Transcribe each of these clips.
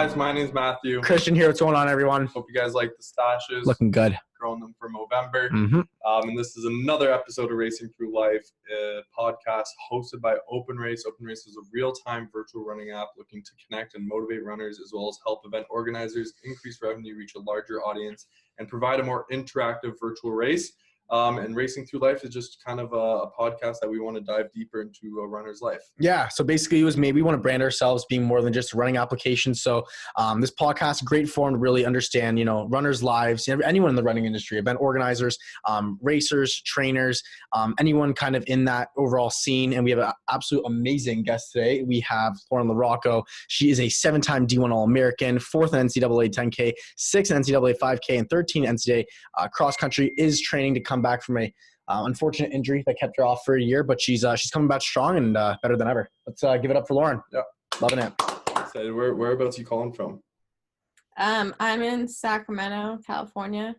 guys, my name's Matthew. Christian here. What's going on, everyone? Hope you guys like the stashes. Looking good. Growing them for November. Mm-hmm. And this is another episode of Racing Through Life, a podcast hosted by OpenRace. OpenRace is a real-time virtual running app looking to connect and motivate runners as well as help event organizers increase revenue, reach a larger audience, and provide a more interactive virtual race. And Racing Through Life is just kind of a podcast that we want to dive deeper into a runner's life. Yeah. So basically it was maybe we want to brand ourselves being more than just a running application. So this podcast, great forum to really understand, runners' lives, anyone in the running industry, event organizers, racers, trainers, anyone kind of in that overall scene. And we have an absolute amazing guest today. We have LaRocco. She is a 7-time D1 All-American, 4th in NCAA 10K, 6th in NCAA 5K, and 13 NCAA cross country, is training to come back from a unfortunate injury that kept her off for a year, but she's coming back strong and better than ever. Let's give it up for Lauren. Yeah, loving it. So whereabouts are you calling from? I'm in Sacramento, California.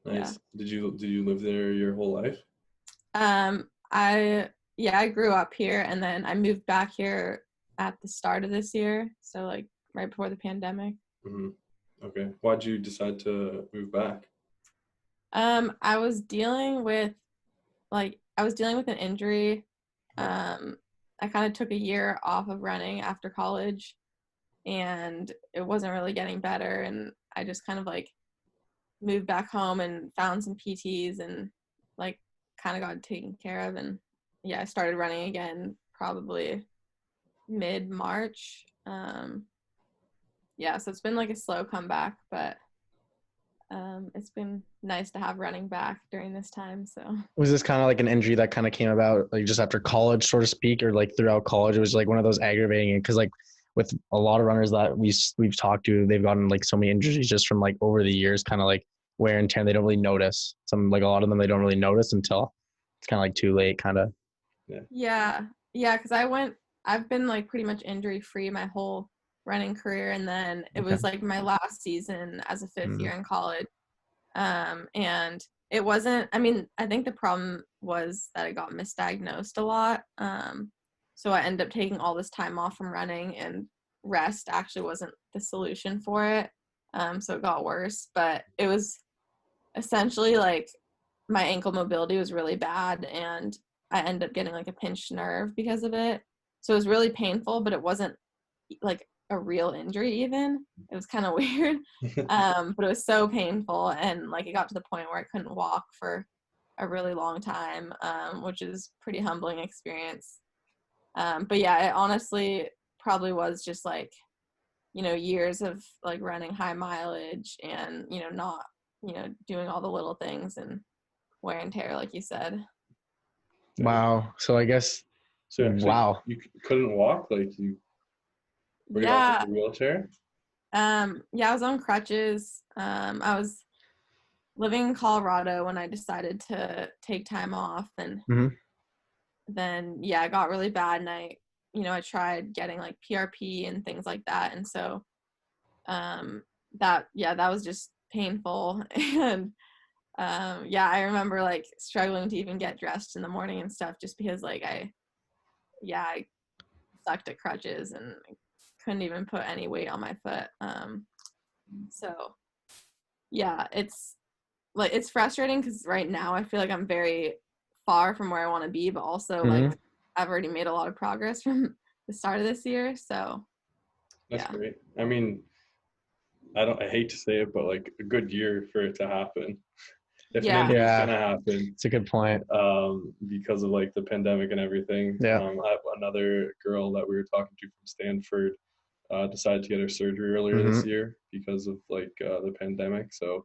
Nice. Yeah. Did you live there your whole life? I grew up here and then I moved back here at the start of this year, so like right before the pandemic. Mm-hmm. Okay. Why'd you decide to move back? I was dealing with an injury. I kind of took a year off of running after college and it wasn't really getting better. And I just kind of like moved back home and found some PTs and like kind of got taken care of. And yeah, I started running again, probably mid-March. So it's been like a slow comeback, but it's been nice to have running back during this time. So was this kind of like an injury that kind of came about like just after college, so to speak, or like throughout college? It was like one of those aggravating, because like with a lot of runners that we've talked to, they've gotten like so many injuries just from like over the years, kind of like wear and tear. They don't really notice. A lot of them they don't really notice until it's kind of like too late, kind of. Yeah, because I've been like pretty much injury free my whole running career, and then it was like my last season as a fifth year in college, and it wasn't, I think the problem was that I got misdiagnosed a lot, so I ended up taking all this time off from running, and rest actually wasn't the solution for it, so it got worse. But it was essentially like my ankle mobility was really bad and I ended up getting like a pinched nerve because of it, so it was really painful, but it wasn't like a real injury even. It was kind of weird, but it was so painful, and like it got to the point where I couldn't walk for a really long time, which is pretty humbling experience. But yeah, it honestly probably was just like, years of like running high mileage and, not, doing all the little things and wear and tear, like you said. Wow. So I guess, wow. You couldn't walk? Like you were you off the wheelchair? I was on crutches. I was living in Colorado when I decided to take time off, and then it got really bad, and I tried getting like PRP and things like that, and so that was just painful. And I remember like struggling to even get dressed in the morning and stuff, just because like I sucked at crutches and couldn't even put any weight on my foot. It's frustrating because right now I feel like I'm very far from where I want to be, but also like I've already made a lot of progress from the start of this year. So that's great. I hate to say it, but like a good year for it to happen. If an injury is gonna happen. It's a good point. Because of like the pandemic and everything. Yeah. Another girl that we were talking to from Stanford decided to get her surgery earlier this year because of like the pandemic. So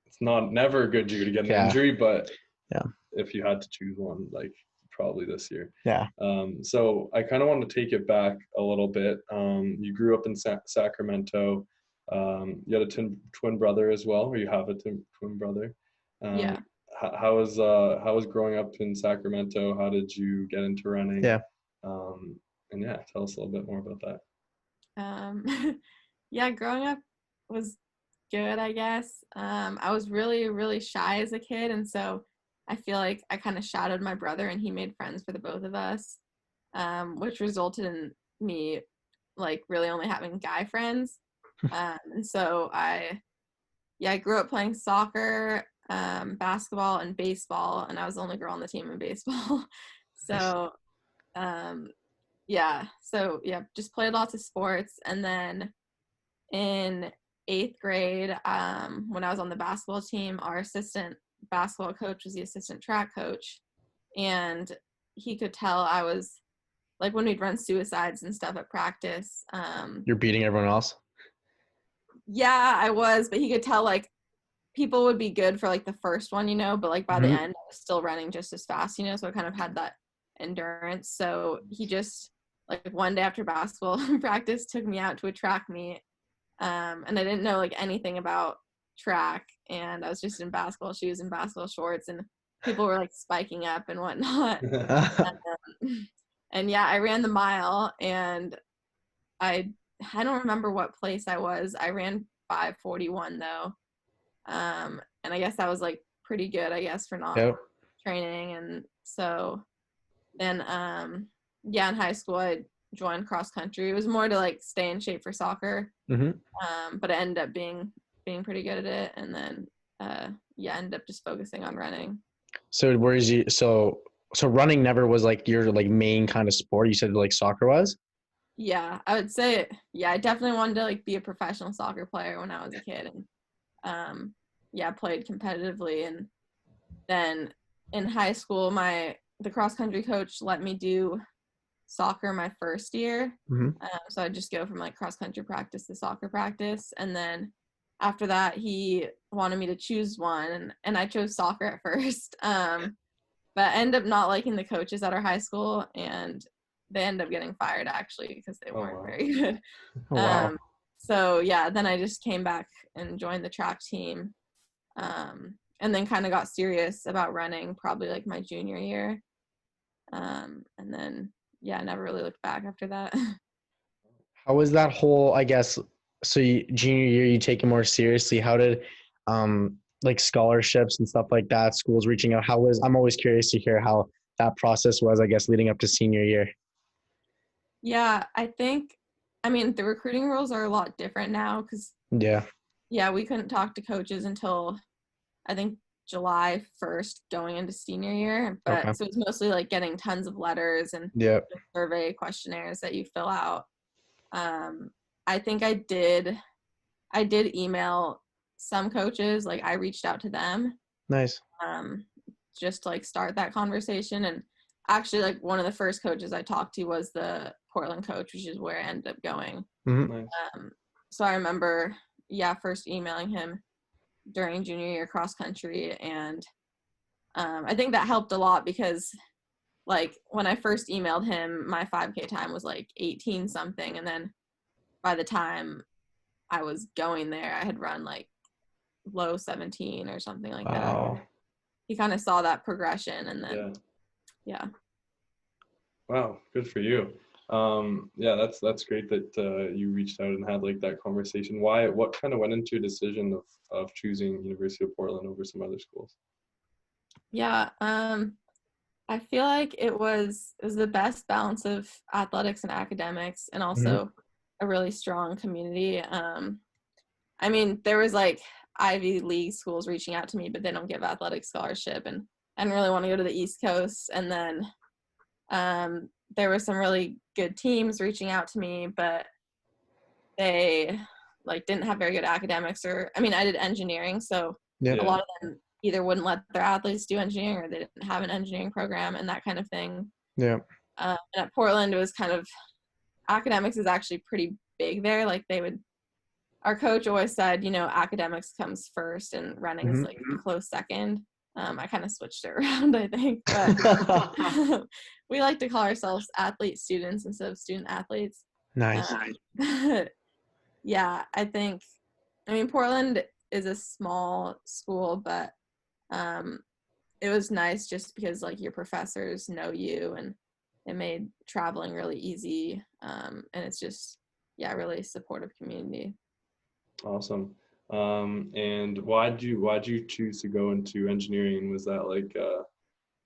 it's never a good year to get an injury, but if you had to choose one, like probably this year. Yeah. So I kind of want to take it back a little bit. You grew up in Sacramento. You had a twin brother as well, or you have a twin brother. How was growing up in Sacramento? How did you get into running? Tell us a little bit more about that. Growing up was good, I guess. I was really, really shy as a kid, and so I feel like I kind of shadowed my brother, and he made friends for the both of us, which resulted in me like really only having guy friends. And so I grew up playing soccer, basketball, and baseball, and I was the only girl on the team in baseball. So just played lots of sports. And then in 8th grade, when I was on the basketball team, our assistant basketball coach was the assistant track coach, and he could tell I was like, when we'd run suicides and stuff at practice. You're beating everyone else? Yeah, I was, but he could tell like people would be good for like the first one, but like by the end I was still running just as fast, so I kind of had that endurance. So he just like one day after basketball practice took me out to a track meet, and I didn't know like anything about track, and I was just in basketball shoes and basketball shorts, and people were like spiking up and whatnot. And yeah, I ran the mile, and I don't remember what place I was. I ran 5:41 though. And I guess that was like pretty good, I guess, for not training. And so then in high school I joined cross country. It was more to like stay in shape for soccer. But I ended up being pretty good at it, and then ended up just focusing on running. So so running never was like your like main kind of sport? You said like soccer was? Yeah, I would say, I definitely wanted to like be a professional soccer player when I was a kid, and played competitively. And then in high school, the cross country coach let me do soccer my first year. So I'd just go from like cross country practice to soccer practice, and then after that he wanted me to choose one, and I chose soccer at first. But I ended up not liking the coaches at our high school, and they ended up getting fired actually because they weren't very good. So then I just came back and joined the track team, and then kind of got serious about running probably like my junior year, and then I never really looked back after that. How was that whole, I guess, so junior year you take it more seriously? How did like scholarships and stuff like that, schools reaching out, I'm always curious to hear how that process was, I guess, leading up to senior year. Yeah, the recruiting rules are a lot different now because we couldn't talk to coaches until I think July 1st going into senior year, but so it's mostly like getting tons of letters and survey questionnaires that you fill out. I think I did email some coaches, like I reached out to them. Nice. Just to like start that conversation. And actually like one of the first coaches I talked to was the Portland coach, which is where I ended up going. Nice. So I remember first emailing him during junior year cross country, and I think that helped a lot because like when I first emailed him, my 5K time was like 18 something, and then by the time I was going there I had run like low 17 or something like that. He kind of saw that progression, and then Wow, good for you. That's great that you reached out and had like that conversation. What kind of went into a decision of choosing University of Portland over some other schools? I feel like it was the best balance of athletics and academics, and also a really strong community. There was like Ivy League schools reaching out to me, but they don't give athletic scholarship, and I didn't really want to go to the East Coast. And then there were some really good teams reaching out to me, but they like didn't have very good academics, or I did engineering, so a lot of them either wouldn't let their athletes do engineering, or they didn't have an engineering program and that kind of thing. And at Portland it was kind of, academics is actually pretty big there. Like our coach always said, academics comes first and running is like a close second. I kind of switched it around, I think, but we like to call ourselves athlete students instead of student athletes. Nice. I think, Portland is a small school, but it was nice just because like your professors know you, and it made traveling really easy. And it's just, really supportive community. Awesome. And why'd you choose to go into engineering? Was that like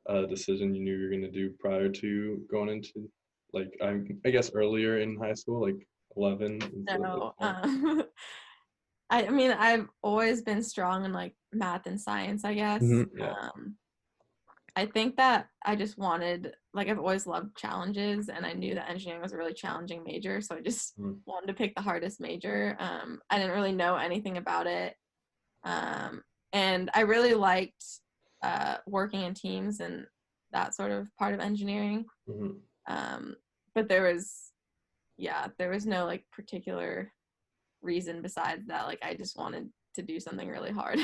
a decision you knew you were going to do prior to going into, like, I guess earlier in high school? Like, 11? No. I mean, I've always been strong in like math and science, I guess. Yeah. I think that I just wanted, like, I've always loved challenges, and I knew that engineering was a really challenging major, so I just wanted to pick the hardest major. I didn't really know anything about it, and I really liked working in teams and that sort of part of engineering. But there was no like particular reason besides that. Like, I just wanted to do something really hard.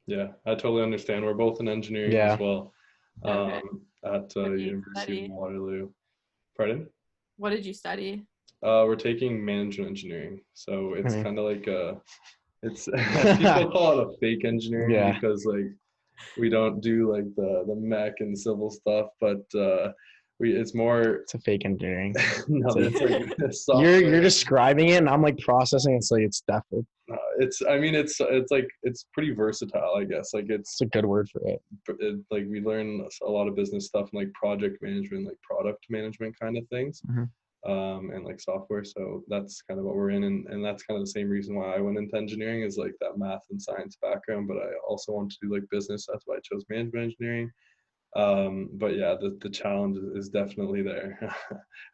Yeah, I totally understand. We're both in engineering as well. Okay. At University of Waterloo. Pardon? What did you study? We're taking management engineering, so it's kind of like it's people call it a fake engineering because like we don't do like the mech and civil stuff, but it's a fake engineering. No, it's like you're describing it, and I'm like processing. It's like it's definitely. It's like it's pretty versatile, I guess. Like it's a good word for it. Like we learn a lot of business stuff, and like project management, like product management kind of things, and like software. So that's kind of what we're in, and that's kind of the same reason why I went into engineering, is like that math and science background. But I also wanted to do like business. That's why I chose management engineering. But yeah, the challenge is definitely there.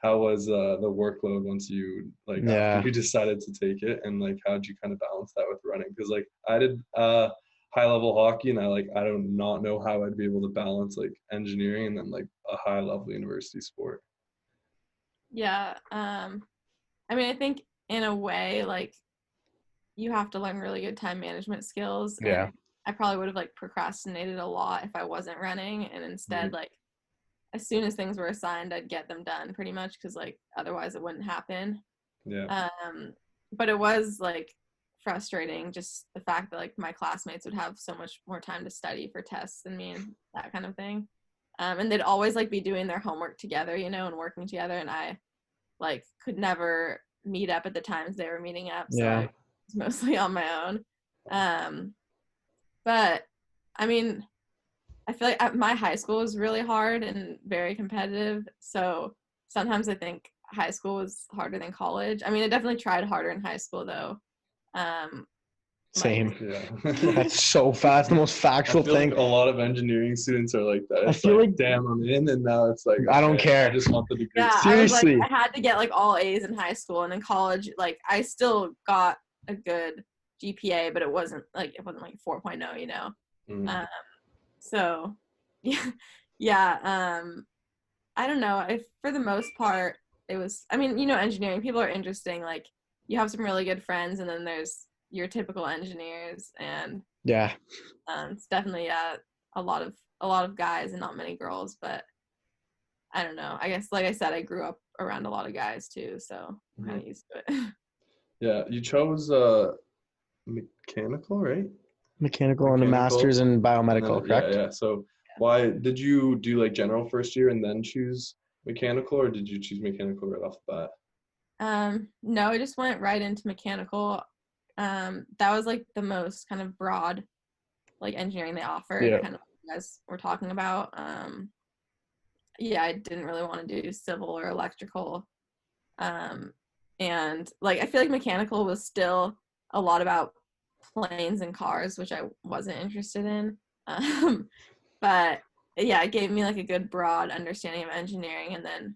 How was the workload once you after you decided to take it, and like how did you kind of balance that with running? Because like I did high level hockey, and I do not know how I'd be able to balance like engineering and then like a high level university sport. Yeah, I mean, I think in a way like you have to learn really good time management skills. Yeah. And I probably would have like procrastinated a lot if I wasn't running, and instead like as soon as things were assigned, I'd get them done pretty much, because like otherwise it wouldn't happen. Yeah. But it was like frustrating, just the fact that like my classmates would have so much more time to study for tests than me and that kind of thing. And they'd always like be doing their homework together, you know, and working together, and I like could never meet up at the times they were meeting up, so I was mostly on my own. But I mean, I feel like my high school was really hard and very competitive, so sometimes I think high school was harder than college. I mean, I definitely tried harder in high school though. Same. Yeah. That's so fast. The most factual thing. Like a lot of engineering students are like that. It's I feel like damn, I'm in, and now it's like I don't care. I just want the degree. Yeah, seriously. I had to get like all A's in high school, and in college, like I still got a good GPA, but it wasn't like 4.0, you know. So yeah. I don't know. For the most part, it was. I mean, you know, engineering people are interesting. Like you have some really good friends, and then there's your typical engineers, and it's definitely a lot of guys and not many girls. But I don't know. I guess, like I said, I grew up around a lot of guys too, so I'm kind of used to it. Yeah, you chose mechanical, right? Mechanical and a master's in biomedical, correct? Yeah. So why did you do like general first year and then choose mechanical, or did you choose mechanical right off the bat? No, I just went right into mechanical. That was like the most kind of broad like engineering they offered, kind of what you guys were talking about. I didn't really want to do civil or electrical. And like I feel like mechanical was still a lot about planes and cars, which I wasn't interested in. But yeah, it gave me like a good broad understanding of engineering, and then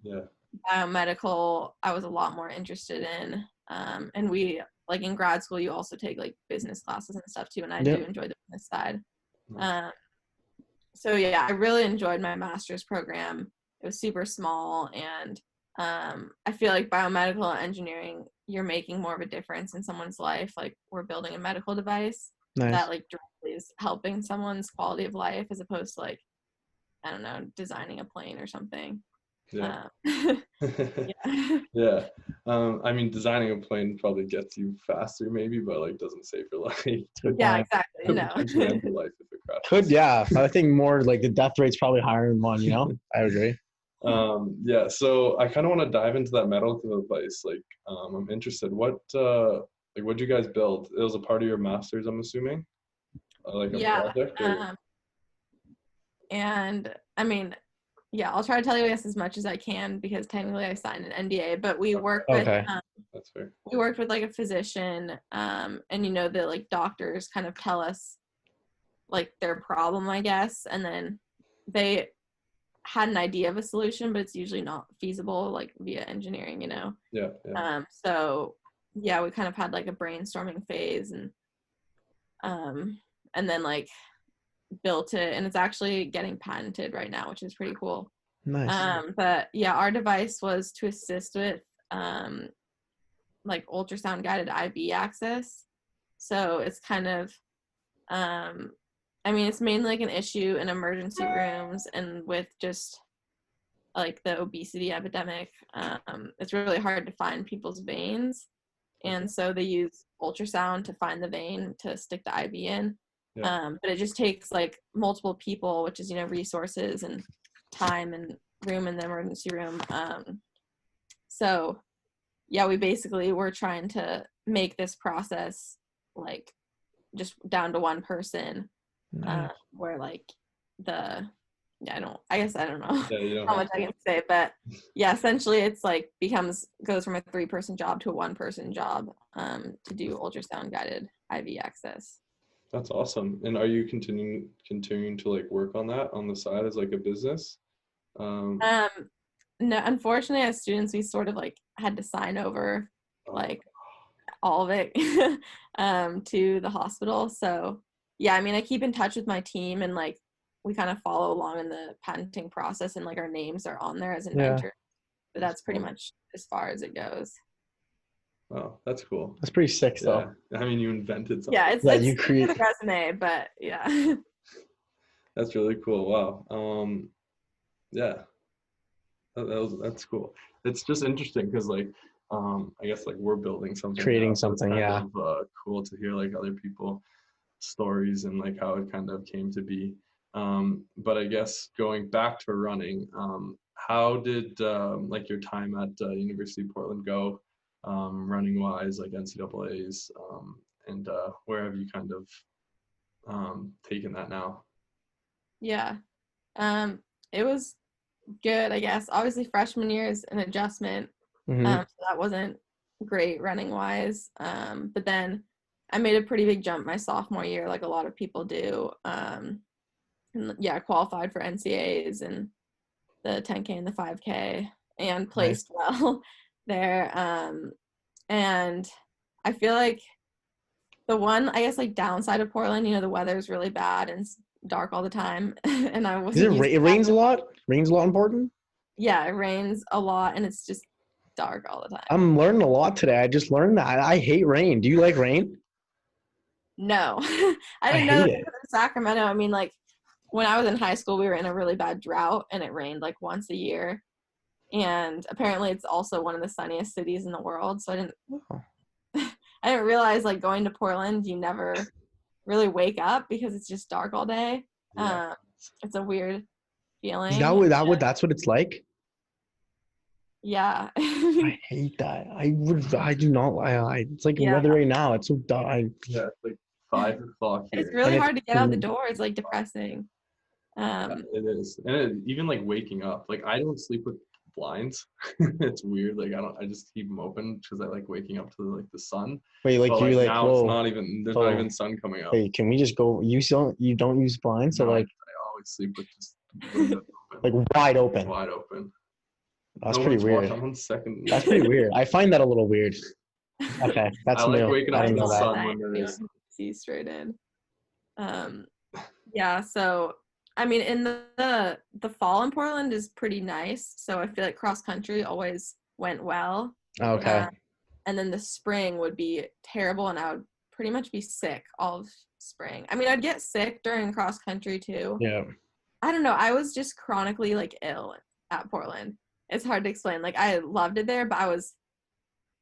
biomedical I was a lot more interested in. And we like in grad school you also take like business classes and stuff too, and I do enjoy the business side. So yeah, I really enjoyed my master's program. It was super small, and I feel like biomedical engineering, you're making more of a difference in someone's life. Like we're building a medical device that like directly is helping someone's quality of life, as opposed to like, I don't know, designing a plane or something. Yeah. I mean, designing a plane probably gets you faster maybe, but like doesn't save your life. Yeah, exactly. No. End your life if it crashes. I think more like the death rate's probably higher than one, you know? I agree. So I kind of want to dive into that medical device. Like, I'm interested. What'd you guys build? It was a part of your master's, I'm assuming? Like a project? And I mean, yeah, I'll try to tell you, I guess, as much as I can because technically I signed an NDA, but we work with, that's fair. We worked with like a physician, and the like doctors kind of tell us like their problem, I guess, and then they had an idea of a solution, but it's usually not feasible like via engineering, Yeah. So yeah, we kind of had like a brainstorming phase, and then like built it, and it's actually getting patented right now, which is pretty cool. Nice. But yeah, our device was to assist with like ultrasound guided IV access. So it's kind of it's mainly like an issue in emergency rooms and with just like the obesity epidemic. It's really hard to find people's veins, and so they use ultrasound to find the vein to stick the IV in. But it just takes like multiple people, which is resources and time and room in the emergency room. So yeah, we basically were trying to make this process like just down to one person, where like I don't know how much I can say, but yeah, essentially it's like goes from a 3-person job to a 1-person job to do ultrasound guided IV access. That's awesome. And are you continuing to like work on that on the side as like a business? No, unfortunately, as students, we sort of like had to sign over like all of it to the hospital. So yeah, I keep in touch with my team, and like we kind of follow along in the patenting process, and like our names are on there as inventors. But that's pretty much as far as it goes. Wow, that's cool. That's pretty sick, though. I mean, you invented something. Yeah, it's you create a resume, but yeah. That's really cool. Wow. Yeah. That's cool. It's just interesting because like I guess like we're building something, creating now, so something, it's kind of cool to hear like other people stories and like how it kind of came to be. But I guess going back to running, how did like your time at University of Portland go, running wise, like NCAAs, and where have you kind of taken that now? Yeah, it was good, I guess. Obviously, freshman year is an adjustment, so that wasn't great running wise. But then I made a pretty big jump my sophomore year, like a lot of people do. And yeah, qualified for NCAAs and the 10K and the 5K, and placed well there. And I feel like the one, I guess, like downside of Portland, the weather is really bad and it's dark all the time, and I wasn't. It rains a lot? Rains a lot in Portland? Yeah, it rains a lot, and it's just dark all the time. I'm learning a lot today. I just learned that. I hate rain. Do you like rain? No. I didn't know that in Sacramento. Like when I was in high school, we were in a really bad drought, and it rained like once a year. And apparently it's also one of the sunniest cities in the world. So I didn't realize like going to Portland, you never really wake up because it's just dark all day. Yeah. It's a weird feeling. That's what it's like? Yeah. I hate that. I do not. It's like weather right now. It's so dark. Yeah, it's like 5 o'clock here. It's really hard to get out the door. It's like depressing. It is. And even like waking up, like I don't sleep with blinds. It's weird. Like I just keep them open because I like waking up to like the sun. Wait, like you like now whoa, it's not even, there's not even sun coming up. Wait, can we just go? You don't use blinds, so like I always sleep with just windows open. Like wide open. Wide open. That's pretty weird. That's pretty weird. I find that a little weird. Okay, that's I new. like waking up to the sun when there is. See straight in. Yeah. So in the fall in Portland is pretty nice. So I feel like cross country always went well. Okay. And then the spring would be terrible, and I would pretty much be sick all of spring. I'd get sick during cross country too. Yeah. I don't know. I was just chronically like ill at Portland. It's hard to explain. Like I loved it there, but I was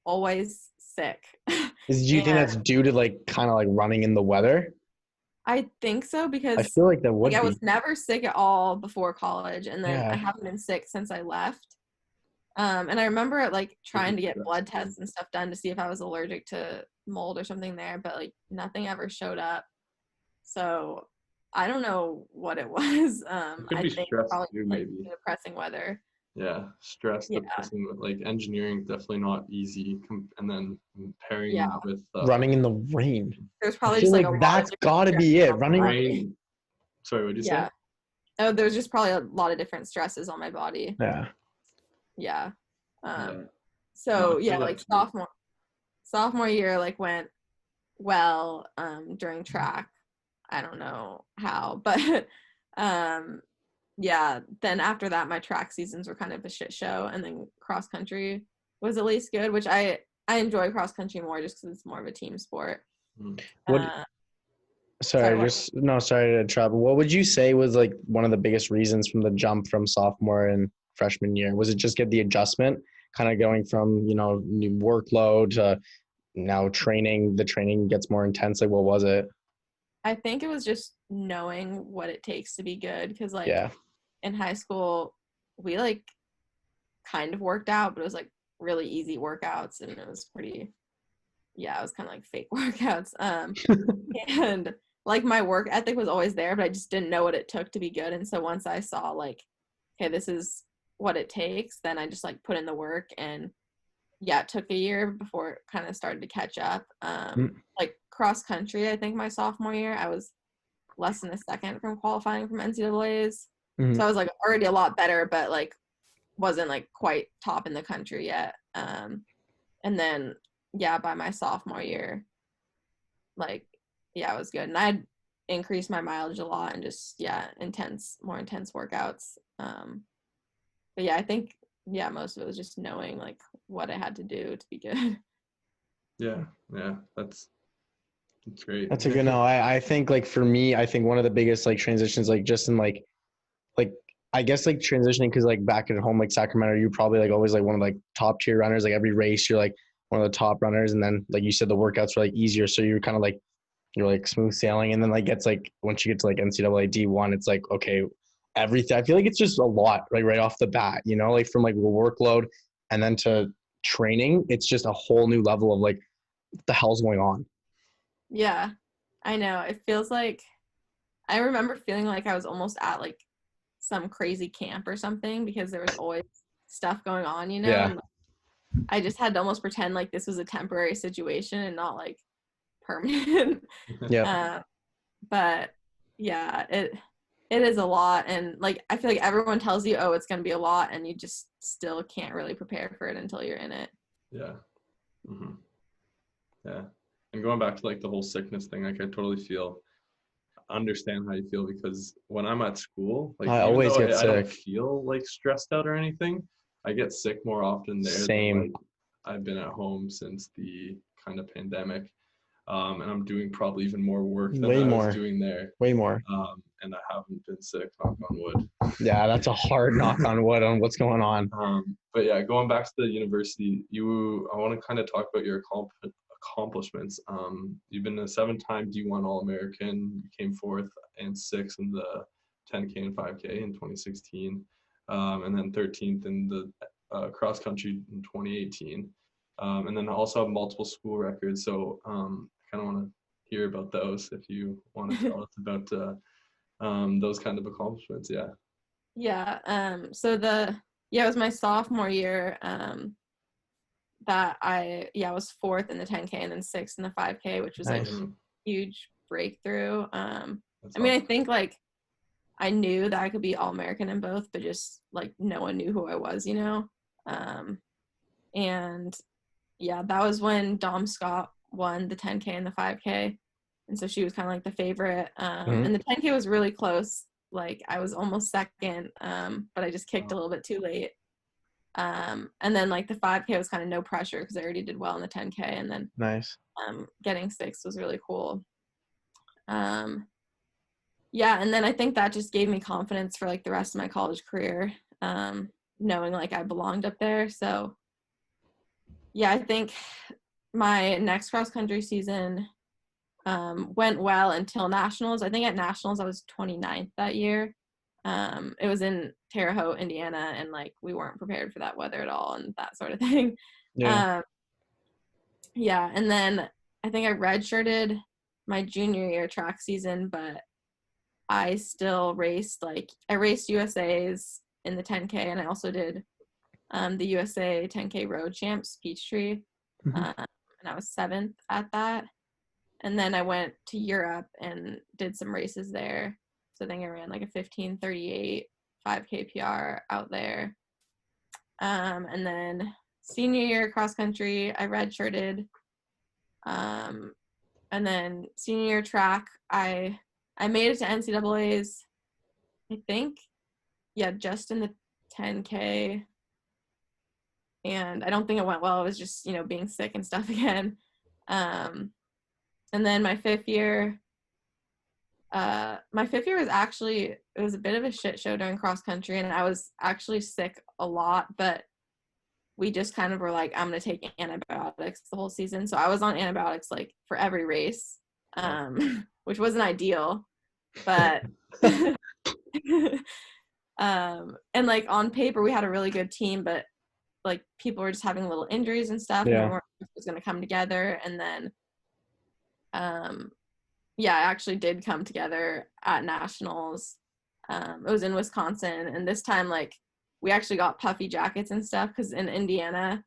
always sick. Do you think that's due to like kind of like running in the weather? I think so, because I feel like that would be. I was never sick at all before college, and then I haven't been sick since I left. And I remember like trying to get blood tests and stuff done to see if I was allergic to mold or something there, but like nothing ever showed up. So I don't know what it was. It could I be think stress probably too, like maybe. depressing weather. Yeah, stress, Yeah, depressing, like engineering definitely not easy. And then pairing yeah. that with Running in the rain. There's I probably feel just like like a lot that's of different gotta be stresses it. on my Running. body. rain. Sorry, what did you say? Yeah. Oh, there's just probably a lot of different stresses on my body. Yeah. Yeah. Yeah. No, So I yeah, feel like that too. sophomore year like went well during track. I don't know how, but um yeah, then after that my track seasons were kind of a shit show, and then cross country was at least good, which I enjoy cross country more just because it's more of a team sport. Mm. What? Uh, sorry, Sorry, what? just no. Sorry to interrupt. What would you say was like one of the biggest reasons from the jump from sophomore and freshman year? Was it just get the adjustment, kind of going from new workload to now training? The training gets more intense. Like, what was it? I think it was just knowing what it takes to be good, because like Yeah. in high school we like kind of worked out, but it was like really easy workouts, and it was pretty, yeah, it was kind of like fake workouts. And like my work ethic was always there, but I just didn't know what it took to be good. And so once I saw like, okay, this is what it takes, then I just like put in the work. And yeah, it took a year before it kind of started to catch up. Like cross country, I think my sophomore year, I was less than a second from qualifying from NCAAs. Mhm. So I was like already a lot better, but like wasn't like quite top in the country yet. And then yeah, by my sophomore year, like yeah, it was good. And I'd increased my mileage a lot and just yeah, more intense workouts. But yeah, I think yeah, most of it was just knowing like what I had to do to be good. Yeah, that's great. That's a good no. I think like for me, I think one of the biggest like transitions, like just in like I guess like transitioning, because like back at home like Sacramento, you probably like always like one of like top tier runners. Like every race, you're like one of the top runners, and then like you said, the workouts were like easier, so you're kind of like you're like smooth sailing, and then like it's like once you get to like NCAA D1, it's like okay, everything. I feel like it's just a lot like right off the bat, like from like workload and then to training, it's just a whole new level of like what the hell's going on. Yeah, I know. It feels like I remember feeling like I was almost at like some crazy camp or something, because there was always stuff going on, Yeah. and I just had to almost pretend like this was a temporary situation and not like permanent. Yeah. But yeah, it is a lot, and like I feel like everyone tells you, oh, it's going to be a lot, and you just still can't really prepare for it until you're in it. Yeah. Mm-hmm. Yeah. And going back to like the whole sickness thing, like I totally understand how you feel, because when I'm at school, like I even always though get I don't sick. feel like stressed out or anything, I get sick more often there Same. than like I've been at home since the kind of pandemic. And I'm doing probably even more work than Way I was more. doing there. Way more. And I haven't been sick, knock on wood. Yeah, that's a hard knock on wood on what's going on. But yeah, going back to the university, I want to kind of talk about your accomplishments. You've been a 7-time D1 All-American. You came 4th and 6th in the 10K and 5K in 2016, and then 13th in the cross country in 2018, and then also have multiple school records. So I kind of want to hear about those if you want to tell us about those kind of accomplishments. Yeah. Yeah. So it was my sophomore year. That I was 4th in the 10K and then 6th in the 5K, which was like Nice. a huge breakthrough. I That's mean, I awesome. think like I knew that I could be All-American in both, but just like no one knew who I was, and yeah, that was when Dom Scott won the 10K and the 5K, and so she was kind of like the favorite. And the 10K was really close. Like I was almost second, but I just kicked a little bit too late. And then like the 5K was kind of no pressure because I already did well in the 10K, and then Nice. getting 6th was really cool. Yeah, and then I think that just gave me confidence for like the rest of my college career, knowing like I belonged up there. So yeah, I think my next cross country season went well until nationals. I think at nationals I was 29th that year. It was in Terre Haute, Indiana, and like we weren't prepared for that weather at all and that sort of thing. Yeah. Yeah, and then I think I redshirted my junior year track season, but I still raced, like, I raced USA's in the 10K, and I also did the USA 10K Road Champs, Peachtree, and I was 7th at that. And then I went to Europe and did some races there. So I think I ran like a 15:38 5K PR out there. And then senior year cross country, I redshirted. And then senior year track, I made it to NCAA's, I think, just in the 10K. And I don't think it went well. It was just, being sick and stuff again. And then my fifth year was actually, it was a bit of a shit show during cross country, and I was actually sick a lot, but we just kind of were like, I'm going to take antibiotics the whole season. So I was on antibiotics like for every race, which wasn't ideal, but and like on paper we had a really good team, but like people were just having little injuries and stuff, and we weren't sure if it was going to come together. And then I actually did come together at nationals. It was in Wisconsin, and this time like we actually got puffy jackets and stuff, because in Indiana,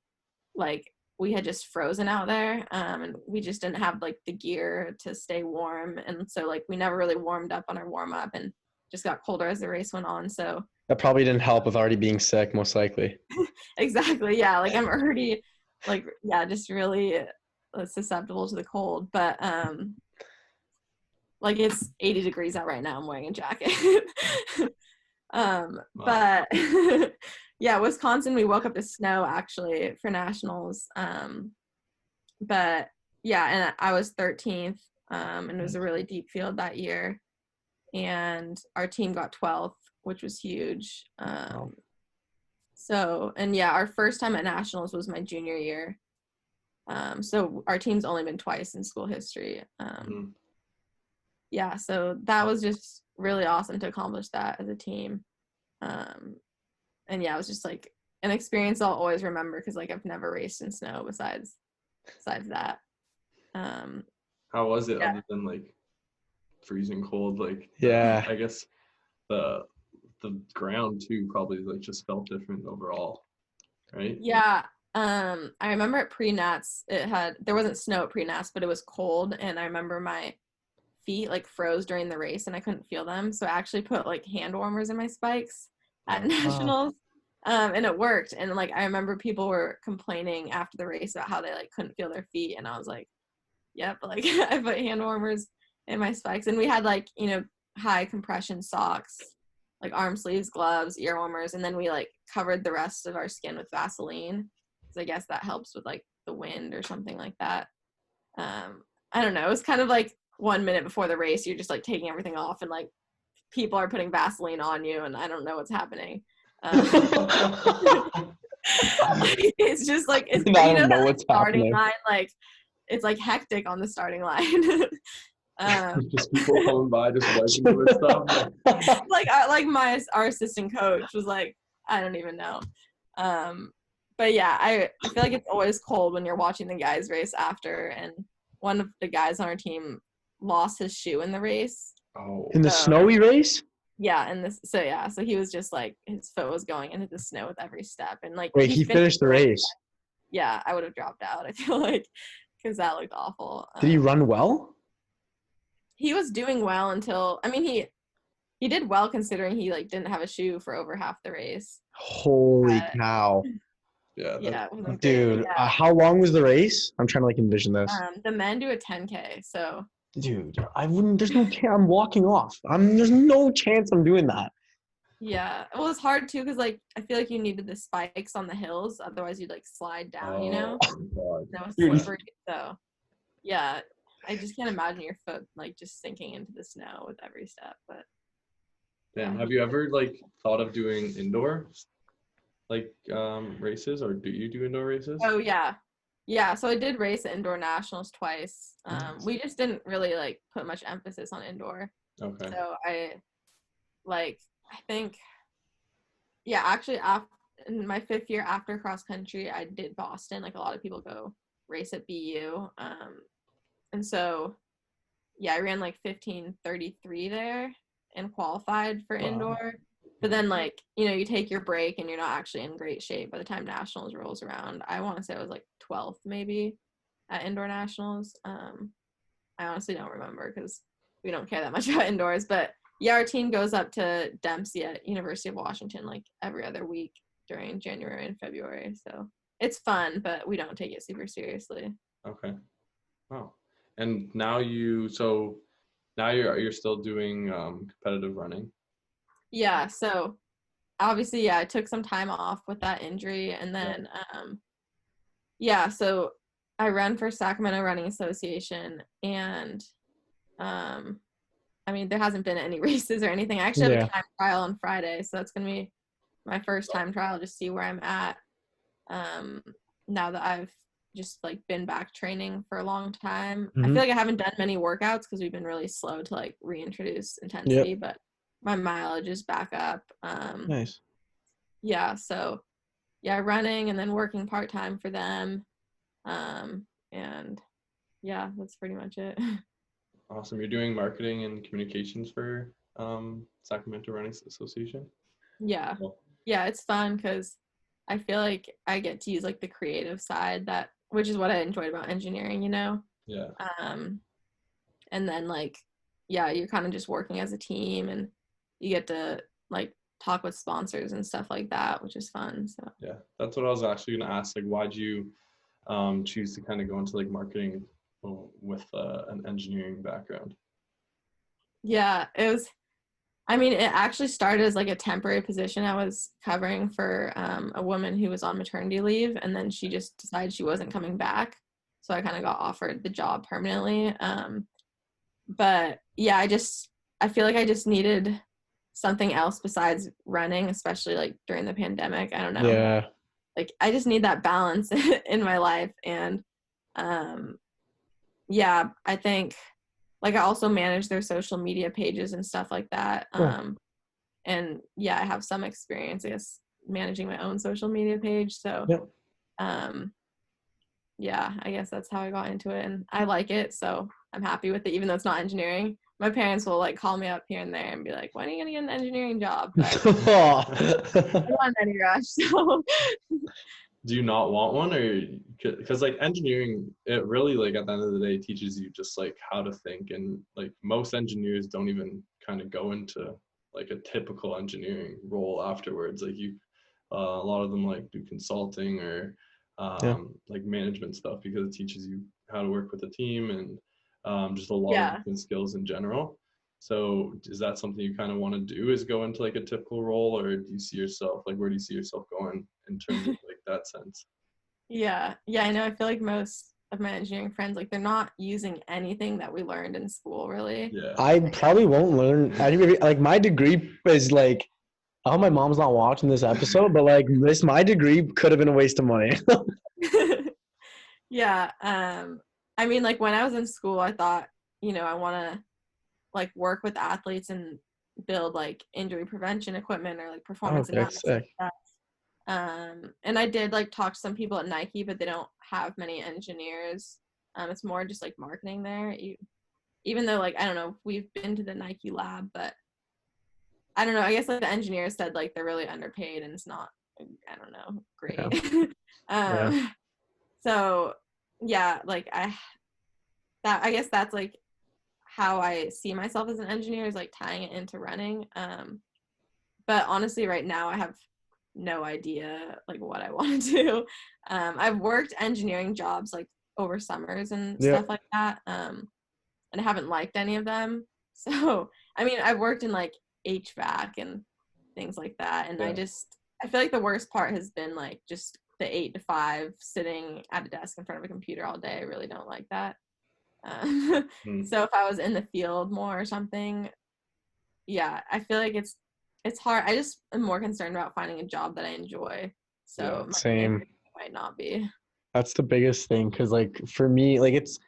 like, we had just frozen out there, and we just didn't have like the gear to stay warm, and so like we never really warmed up on our warm up, and just got colder as the race went on. So that probably didn't help with already being sick, most likely. Exactly. Yeah, like I'm already like just really susceptible to the cold, but like it's 80 degrees out right now. I'm wearing a jacket. But Wisconsin, we woke up to snow actually for nationals. But and I was 13th, and it was a really deep field that year, and our team got 12th, which was huge. So, and our first time at nationals was my junior year. So our team's only been twice in school history. So that was just really awesome to accomplish that as a team. And it was just like an experience I'll always remember, because like I've never raced in snow besides that. How was it other than like freezing cold? Like, I guess the ground too probably like just felt different overall, right? I remember at pre-nats there wasn't snow at pre-nats, but it was cold, and I remember my feet like froze during the race and I couldn't feel them, so I actually put like hand warmers in my spikes at nationals. And it worked, and like I remember people were complaining after the race about how they like couldn't feel their feet, and I was like, yep, like I put hand warmers in my spikes, and we had like high compression socks, like arm sleeves, gloves, ear warmers, and then we like covered the rest of our skin with Vaseline, because I guess that helps with like the wind or something like that. I don't know, it was kind of like 1 minute before the race you're just like taking everything off, and like people are putting Vaseline on you, and I don't know what's happening. It's just like it's I don't know what's starting happening. line, like it's like hectic on the starting line. Just people coming by just wiping with stuff. Our assistant coach was like, I don't even know. But I feel like it's always cold when you're watching the guys race after, and one of the guys on our team lost his shoe in the race. In the snowy race? So he was just like, his foot was going into the snow with every step, and like he finished the race. I would have dropped out, I feel like, because that looked awful. Did he run well? He was doing well until, I mean, he did well considering he like didn't have a shoe for over half the race. Holy cow. Dude, how long was the race? I'm trying to like envision this. The men do a 10K, so. Dude, there's no chance I'm walking off. There's no chance I'm doing that. Yeah, well, it's hard too, because like I feel like you needed the spikes on the hills, otherwise you'd like slide down, That was slippery. So I just can't imagine your foot like just sinking into the snow with every step. But have you ever like thought of doing indoor like races, or do you do indoor races? Oh yeah, so I did race at indoor nationals twice. We just didn't really like put much emphasis on indoor. Okay. So actually in my 5th year after cross country, I did Boston. Like a lot of people go race at BU. And so I ran like 15:33 there. and qualified for indoor. But then, like, you know, you take your break and you're not actually in great shape by the time nationals rolls around. I want to say I was like 12th maybe at indoor nationals. I honestly don't remember because we don't care that much about indoors. But yeah, our team goes up to Dempsey at University of Washington like every other week during January and February. So it's fun, but we don't take it super seriously. Okay. Wow. And now you're still doing competitive running. Yeah, so obviously, yeah, I took some time off with that injury, and then so I run for Sacramento Running Association, and I mean, there hasn't been any races or anything. I actually have a time trial on Friday, so that's gonna be my first time trial, just see where I'm at. Now that I've just like been back training for a long time, I feel like I haven't done many workouts because we've been really slow to like reintroduce intensity, but my mileage is back up. Nice. Yeah, so yeah, running and then working part-time for them. And yeah, that's pretty much it. Awesome. You're doing marketing and communications for Sacramento Running Association? Yeah. Yeah, it's fun because I feel like I get to use like the creative side, which is what I enjoyed about engineering, you know? Yeah. And then like, yeah, you're kind of just working as a team and you get to like talk with sponsors and stuff like that, which is fun. So yeah, that's what I was actually going to ask. Like, why'd you choose to kind of go into like marketing with an engineering background? Yeah, it actually started as like a temporary position. I was covering for a woman who was on maternity leave, and then she just decided she wasn't coming back. So I kind of got offered the job permanently. But yeah, I feel like I just needed something else besides running, especially like during the pandemic. I don't know. Yeah. Like I just need that balance in my life. And yeah, I think like I also manage their social media pages and stuff like that. And yeah, I have some experience, I guess, managing my own social media page. So yeah, I guess that's how I got into it, and I like it, so I'm happy with it, even though it's not engineering. My parents will like call me up here and there and be like, when are you gonna get an engineering job? But I'm not in any rush. So do you not want one? Or because like engineering, it really like at the end of the day teaches you just like how to think, and like most engineers don't even kind of go into like a typical engineering role afterwards. Like a lot of them like do consulting or like management stuff because it teaches you how to work with a team and just a lot of different skills in general. So is that something you kind of want to do, is go into like a typical role, or do you see yourself, like where do you see yourself going in terms of like that sense? Yeah, I know. I feel like most of my engineering friends, like they're not using anything that we learned in school, really. Yeah. I probably won't learn. Like my degree is like, I hope my mom's not watching this episode, but like my degree could have been a waste of money. Yeah. I mean, like when I was in school, I thought, you know, I want to like work with athletes and build like injury prevention equipment or like performance analysis. And I did like talk to some people at Nike, but they don't have many engineers. It's more just like marketing there. Even though like, I don't know, we've been to the Nike lab, but I don't know. I guess like the engineers said like they're really underpaid and it's not, I don't know, great. So yeah, like I guess that's like how I see myself as an engineer, is like tying it into running. But honestly, right now I have no idea like what I want to do. I've worked engineering jobs like over summers and stuff like that. And I haven't liked any of them. So, I mean, I've worked in like HVAC and things like that. And I feel like the worst part has been like just the 8 to 5 sitting at a desk in front of a computer all day. I really don't like that. So if I was in the field more or something, yeah, I feel like it's hard. I just am more concerned about finding a job that I enjoy. So same. Might not be. That's the biggest thing, because like for me, like it's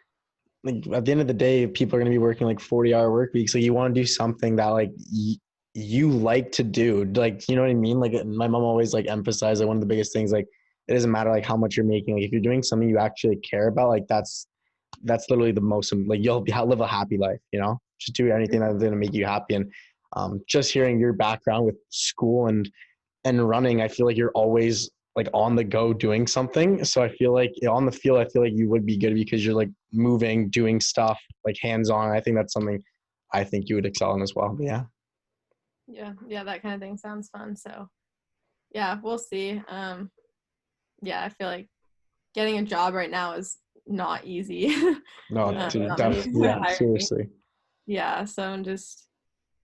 like at the end of the day, people are going to be working like 40-hour work weeks. So you want to do something that like you like to do, like, you know what I mean? Like my mom always like emphasized, like one of the biggest things, like it doesn't matter like how much you're making, like if you're doing something you actually care about, like that's literally the most, like you'll live a happy life, you know, just do anything that's going to make you happy. And just hearing your background with school and running, I feel like you're always like on the go doing something. So I feel like on the field, I feel like you would be good because you're like moving, doing stuff like hands-on. I think that's something I think you would excel in as well. But yeah. Yeah, that kind of thing sounds fun. So yeah, we'll see. Yeah, I feel like getting a job right now is not easy. No, dude, Not many definitely. Yeah, hire me. seriously. Yeah, so I'm just,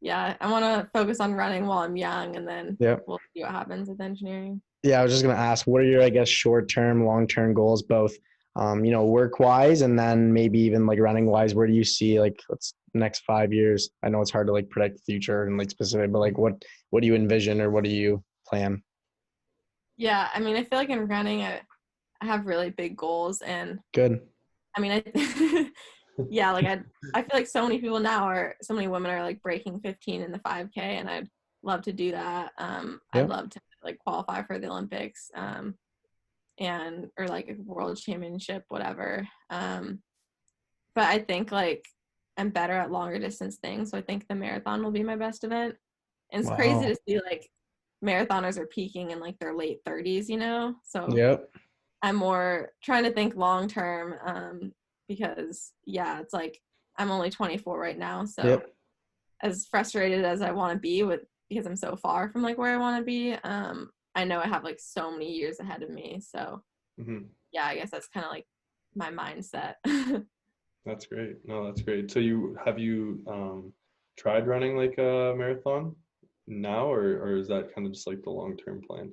I want to focus on running while I'm young, and then Yeah. we'll see what happens with engineering. Yeah, I was just going to ask, what are your, I guess, short-term, long-term goals, both, work-wise and then maybe even like running-wise? Where do you see like what's next 5 years? I know it's hard to like predict the future and like specific, but like what do you envision or what do you plan? Yeah, I mean, I feel like in running, I have really big goals, and Good. I mean, yeah, like I feel like so many people now so many women are like breaking 15 in the 5K, and I'd love to do that. I'd love to like qualify for the Olympics, or like a world championship, whatever. But I think like I'm better at longer distance things, so I think the marathon will be my best event. And it's crazy to see like marathoners are peaking in like their late 30s, So Yep. I'm more trying to think long term, because it's like I'm only 24 right now, so as frustrated as I want to be because I'm so far from like where I want to be, I know I have like so many years ahead of me. So I guess that's kind of like my mindset. That's great. No, that's great. So have you tried running like a marathon now, or is that kind of just like the long-term plan?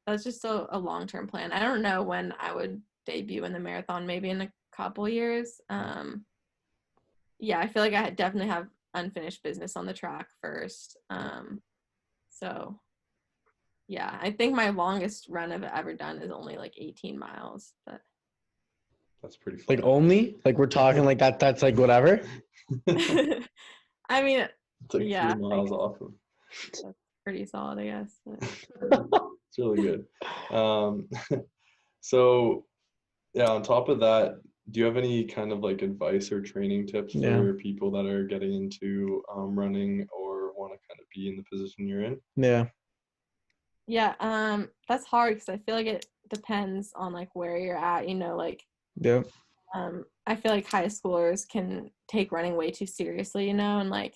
That's just a long-term plan. I don't know when I would debut in the marathon, maybe in a couple years. I feel like I definitely have unfinished business on the track first. So yeah, I think my longest run I've ever done is only like 18 miles, but that's pretty fun. Like only? Like we're talking like that's like whatever? I mean, it's like 3 miles off of. That's pretty solid, I guess. It's really good. So yeah, on top of that, do you have any kind of like advice or training tips for people that are getting into running or want to kind of be in the position you're in? Yeah, that's hard because I feel like it depends on like where you're at, like I feel like high schoolers can take running way too seriously, and like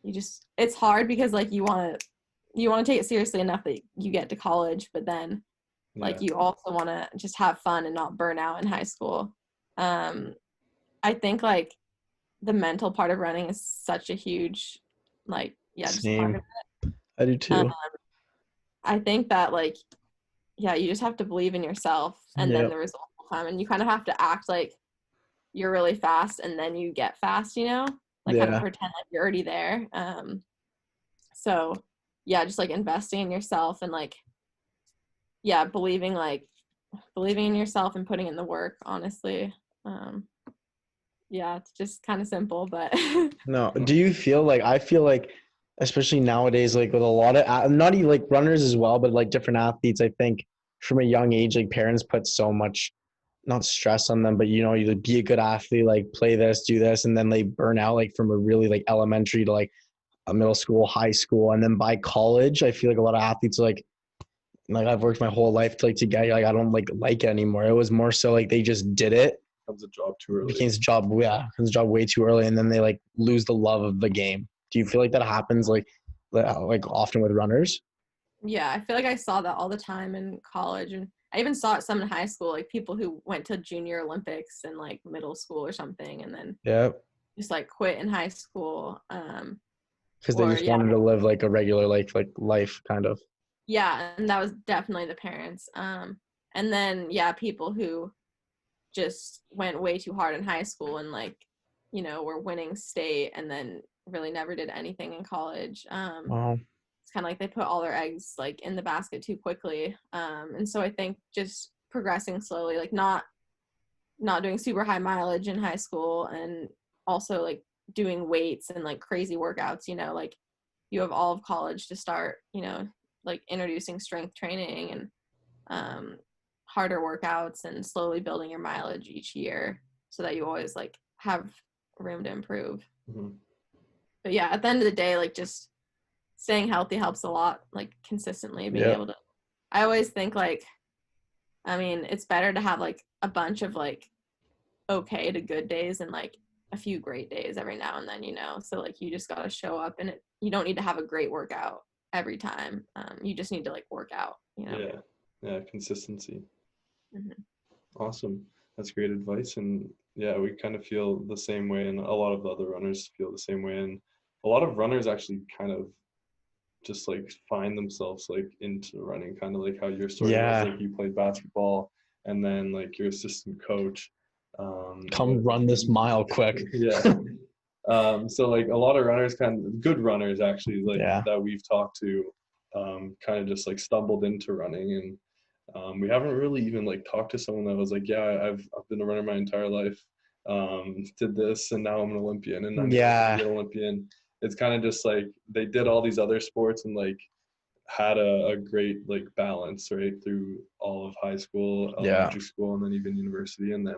it's hard because like you want to take it seriously enough that you get to college, but then like you also want to just have fun and not burn out in high school. I think like the mental part of running is such a huge just part of it. I do too. I think that like you just have to believe in yourself, and then the results will come, and you kind of have to act like you're really fast and then you get fast, like kind of pretend like you're already there. So just like investing in yourself and like believing in yourself and putting in the work, honestly. It's just kind of simple, but No, do you feel like, I feel like especially nowadays, like with a lot of not even like runners as well, but like different athletes, I think from a young age, like parents put so much, not stress on them, but you be a good athlete, like play this, do this, and then they burn out like from a really like elementary to like a middle school, high school, and then by college, I feel like a lot of athletes are like I've worked my whole life to get like I don't like it anymore. It was more so like they just did it. Becomes a job too early. Becomes a job way too early, and then they like lose the love of the game. Do you feel like that happens like often with runners? Yeah, I feel like I saw that all the time in college, and I even saw it some in high school, like people who went to junior Olympics in like middle school or something, and then just like quit in high school. Because they just wanted to live like a regular life kind of. Yeah, and that was definitely the parents. And then people who just went way too hard in high school and like, were winning state and then really never did anything in college. Wow. It's kind of like they put all their eggs like in the basket too quickly. And so I think just progressing slowly, like not doing super high mileage in high school, and also like doing weights and like crazy workouts, like you have all of college to start, like introducing strength training and harder workouts and slowly building your mileage each year so that you always like have room to improve. but yeah, at the end of the day, like just staying healthy helps a lot, like consistently being able to, I always think like, I mean, it's better to have like a bunch of like okay to good days and like a few great days every now and then, so like you just got to show up, and you don't need to have a great workout every time. You just need to like work out, Yeah, consistency. Mm-hmm. Awesome. That's great advice. And yeah, we kind of feel the same way, and a lot of other runners feel the same way. And a lot of runners actually kind of just like find themselves like into running, kind of like how your story was, like you played basketball and then like your assistant coach come run this mile quick. So like a lot of runners, kind of good runners actually, like that we've talked to, kind of just like stumbled into running. And we haven't really even like talked to someone that was like, yeah, I've been a runner my entire life, did this, and now I'm an Olympian, and I'm gonna be an Olympian. It's kind of just like they did all these other sports and like had a great like balance right through all of high school, elementary school, and then even university, and now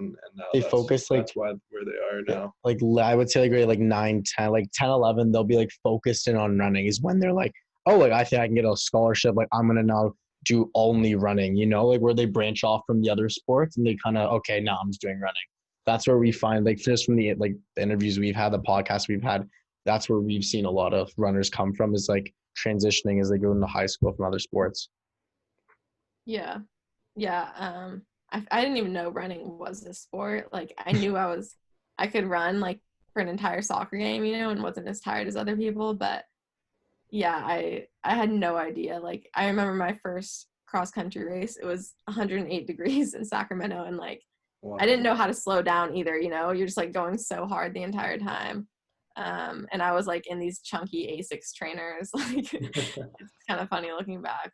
they focus that's why where they are now. Like I would say like grade like 9, 10, like 10, 11, they'll be like focused in on running is when they're like, oh, like I think I can get a scholarship, like I'm gonna now do only running, like where they branch off from the other sports and they kind of, okay, now I'm just doing running. That's where we find, like, just from the like the interviews we've had, the podcasts we've had, that's where we've seen a lot of runners come from, is like transitioning as they go into high school from other sports. I didn't even know running was a sport. Like I knew I could run like for an entire soccer game, and wasn't as tired as other people, but yeah, I had no idea. Like I remember my first cross country race, it was 108 degrees in Sacramento, and like I didn't know how to slow down either, you're just like going so hard the entire time. And I was like in these chunky Asics trainers, like it's kind of funny looking back.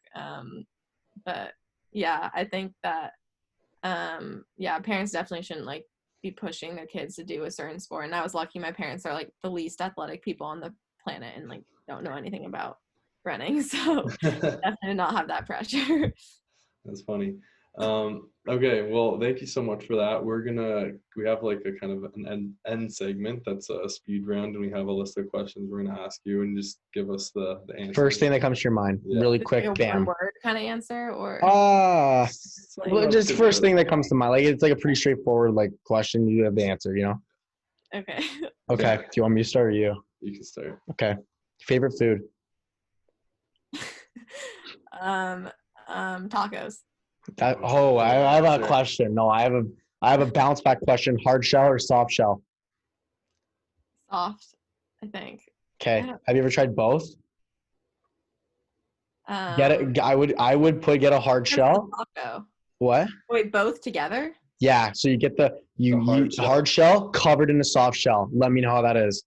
But yeah, I think that parents definitely shouldn't like be pushing their kids to do a certain sport. And I was lucky my parents are like the least athletic people on the planet and like don't know anything about running, so definitely not have that pressure. That's funny. Okay, well, thank you so much for that. We have like a kind of an end segment that's a speed round, and we have a list of questions we're gonna ask you, and just give us the answer. First thing that comes to your mind, really quick, like bam. One word kind of answer, or well, just first thing that comes to mind. Like it's like a pretty straightforward like question. You have the answer, Okay. Okay. Do you want me to start or you? You can start. Okay. Favorite food? Tacos. I have a question. No, I have a bounce back question. Hard shell or soft shell? Soft, I think. Okay. Have you ever tried both? Get it. I would get a hard shell. Taco. What? Wait, both together? Yeah. So you get the hard shell covered in a soft shell. Let me know how that is.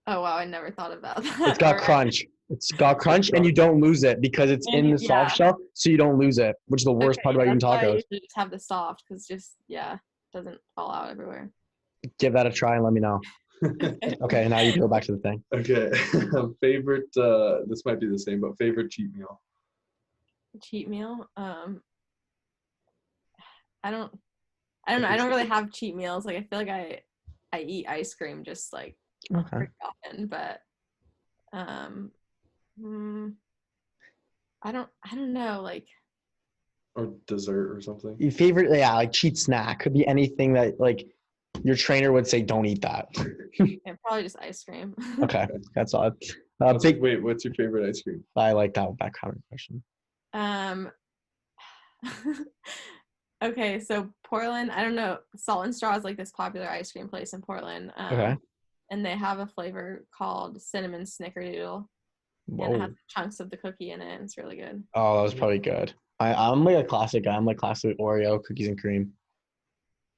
Oh wow, I never thought about that. It's got crunch. It's got crunch, and you don't lose it because it's in the soft shell, so you don't lose it, which is the worst part about eating tacos. You should just have the soft, because doesn't fall out everywhere. Give that a try and let me know. Okay, now you can go back to the thing. Okay. Favorite, this might be the same, but favorite cheat meal? Cheat meal? I don't know. I don't really have cheat meals. Like I feel like I eat ice cream just like pretty often, but I don't know, like, or dessert or something. Your favorite, like cheat snack could be anything that like your trainer would say don't eat that. Yeah, probably just ice cream. Okay, that's odd. Wait, what's your favorite ice cream? I like that background question. Okay, so Portland, I don't know, Salt and Straw is like this popular ice cream place in Portland. Okay. And they have a flavor called cinnamon snickerdoodle. Whoa. And it has chunks of the cookie in it, and it's really good. Oh, that was probably good. I'm like a classic guy. I'm like classic Oreo cookies and cream.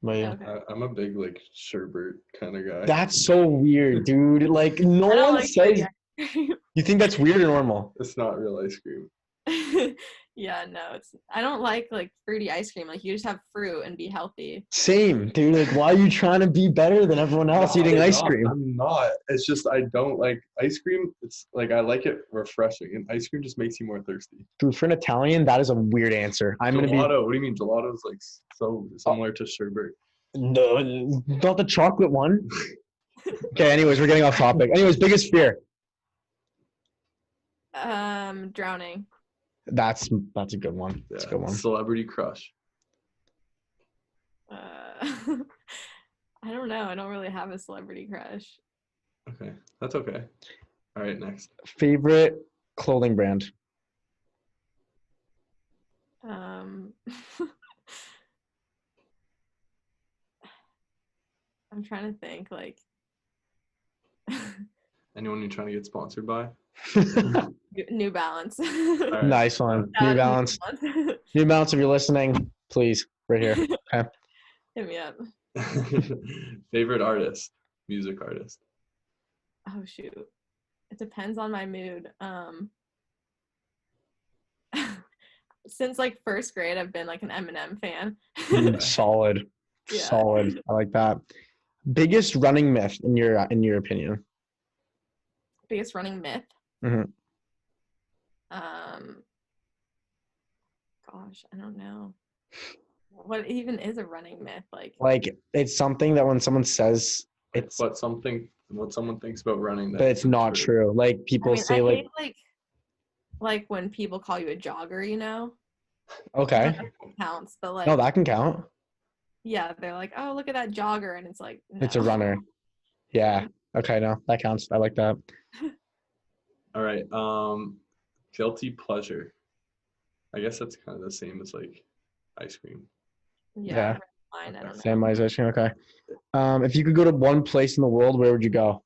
But yeah. Okay. I'm a big like sherbet kind of guy. That's so weird, dude. Like no one like says. You think that's weird or normal? It's not real ice cream. Yeah, no, I don't like fruity ice cream. Like you just have fruit and be healthy. Same, dude. Like why are you trying to be better than everyone else eating ice cream? I'm not. It's just I don't like ice cream. It's like I like it refreshing, and ice cream just makes you more thirsty. Dude, for an Italian, that is a weird answer. Gelato. What do you mean? Gelato is like so similar to sherbet. No, not the chocolate one. Okay, anyways, we're getting off topic. Anyways, biggest fear. Drowning. That's a good one. That's a good one. Celebrity crush. I don't know. I don't really have a celebrity crush. Okay, that's okay. All right, next. Favorite clothing brand. I'm trying to think, like Anyone you're trying to get sponsored by? New Balance. Right. Nice one. New Balance. New Balance, if you're listening, please, right here. Okay. Hit me up. Favorite artist, music artist. Oh shoot. It depends on my mood. Since like first grade, I've been like an Eminem fan. Solid. Yeah. Solid. I like that. Biggest running myth in your opinion? Biggest running myth? Mm-hmm. Gosh, I don't know. What even is a running myth? Like it's something that when someone says it's what someone thinks about running but it's not true. Like people say I hate, like when people call you a jogger, you know? Okay. I don't know if that counts, but like no, that can count. Yeah, they're like, oh, look at that jogger, and it's like, no. It's a runner. Yeah. Okay, no, that counts. I like that. All right. Guilty pleasure. I guess that's kind of the same as like ice cream. Yeah. Mine, I don't know. Same as ice cream. Okay. If you could go to one place in the world, where would you go?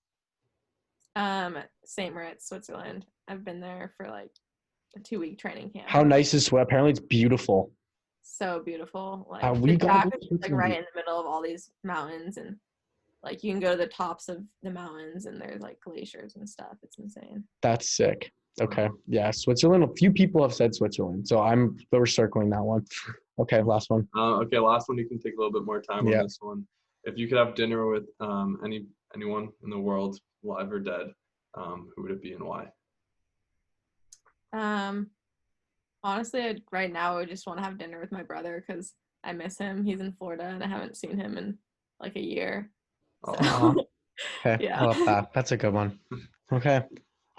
St. Moritz, Switzerland. I've been there for like a 2-week training camp. How nice is Switzerland? Apparently, it's beautiful. So beautiful. Like we got like right in the middle of all these mountains, and like you can go to the tops of the mountains, and there's like glaciers and stuff. It's insane. That's sick. Okay. Yeah, Switzerland. A few people have said Switzerland, so we're circling that one. Okay, last one. Okay, last one. You can take a little bit more time on this one. If you could have dinner with anyone in the world, live or dead, who would it be and why? Honestly, right now I just want to have dinner with my brother because I miss him. He's in Florida, and I haven't seen him in like a year. So. Okay, yeah. I love that. That's a good one. Okay.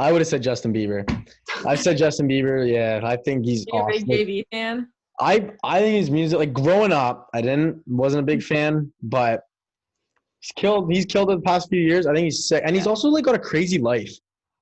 I would have said Justin Bieber. I've said Justin Bieber. Yeah, I think he's awesome. You're a big JV fan? I think his music, like growing up, wasn't a big fan, but he's killed it the past few years. I think he's sick. And he's also like got a crazy life,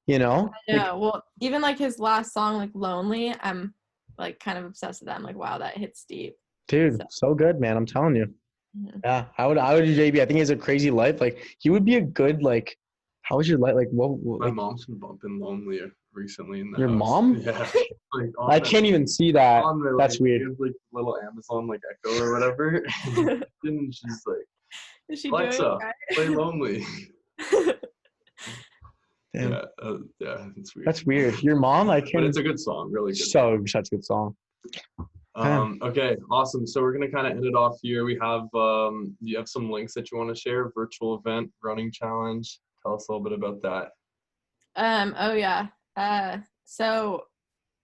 you know? Yeah, well, even like his last song, like Lonely, I'm like kind of obsessed with that. I'm like, wow, that hits deep. Dude, so good, man. I'm telling you. Mm-hmm. Yeah, I would do JB. I think he has a crazy life. Like he would be a good like. How was your life? Like what? My mom's been bumping Lonely recently in the Your house. mom? Yeah. Like I can't even see that. That's weird. Like little Amazon like Echo or whatever. And she's like, is she Alexa, doing right? play Lonely. Damn. Yeah, it's weird. That's weird. Your mom? I can't. But it's a good song, really good. Such a good song. Okay, awesome. So we're gonna kind of end it off here. We have you have some links that you want to share? Virtual event, running challenge. Tell us a little bit about that. Oh yeah. So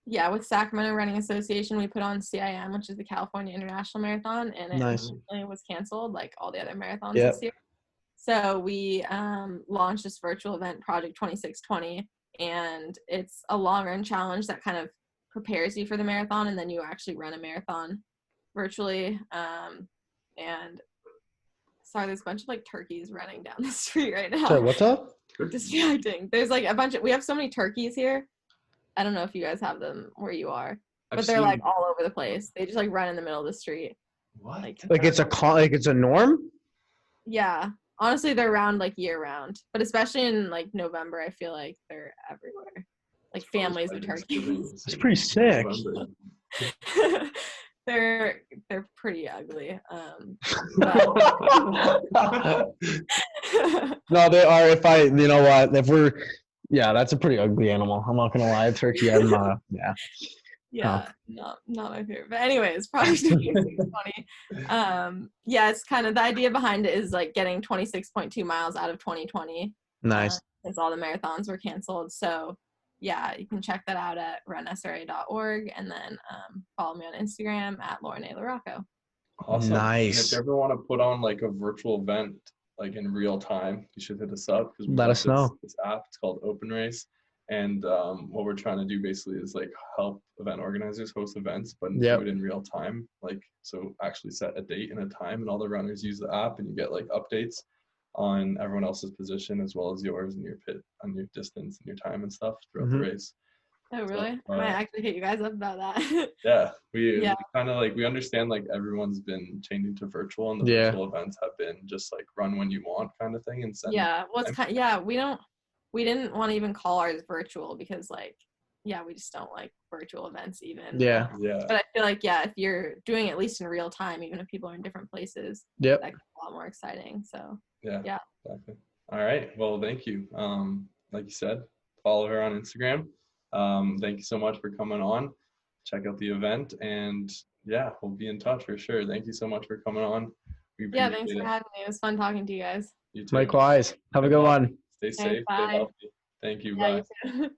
yeah, with Sacramento Running Association, we put on CIM, which is the California International Marathon, and it was canceled like all the other marathons this year. So we launched this virtual event, Project 2620, and it's a long run challenge that kind of prepares you for the marathon, and then you actually run a marathon virtually. And sorry, there's a bunch of like turkeys running down the street right now. Sorry, what's up? Distracting. There's like we have so many turkeys here. I don't know if you guys have them where you are, but they're like all over the place. They just like run in the middle of the street. What? Like it's a norm? Yeah. Honestly, they're around like year round, but especially in like November, I feel like they're everywhere. Like families of turkeys. It's pretty sick. They're pretty ugly. No, they are. You know what? That's a pretty ugly animal. I'm not gonna lie, turkey. Yeah, not my favorite. But anyways, Project 2620. It's kind of the idea behind it is like getting 26.2 miles out of 2020. Nice. Since all the marathons were canceled. So yeah, you can check that out at runsra.org, and then follow me on Instagram at LaRocco. Awesome. Nice. And if you ever want to put on like a virtual event like in real time, you should hit us up because we Let got us know. this app. It's called OpenRace. And what we're trying to do basically is like help event organizers host events, but do it in real time. Like, so actually set a date and a time, and all the runners use the app, and you get like updates on everyone else's position as well as yours and your pit on your distance and your time and stuff throughout the race. Oh, really? I might actually hit you guys up about that. Yeah, we kind of like, we understand like everyone's been changing to virtual, and the virtual events have been just like run when you want kind of thing. And send well, it's we didn't want to even call ours virtual because like, we just don't like virtual events even. Yeah. But I feel like, if you're doing it at least in real time, even if people are in different places, that can be a lot more exciting. So yeah, exactly. All right, well, thank you. Like you said, follow her on Instagram. Thank you so much for coming on. Check out the event, and we'll be in touch for sure. Thank you so much for coming on. We appreciate thanks for having me. It was fun talking to you guys. You too. Likewise. Have a good one. Stay safe. Bye. Stay healthy. Thank you. Yeah, Bye. you too.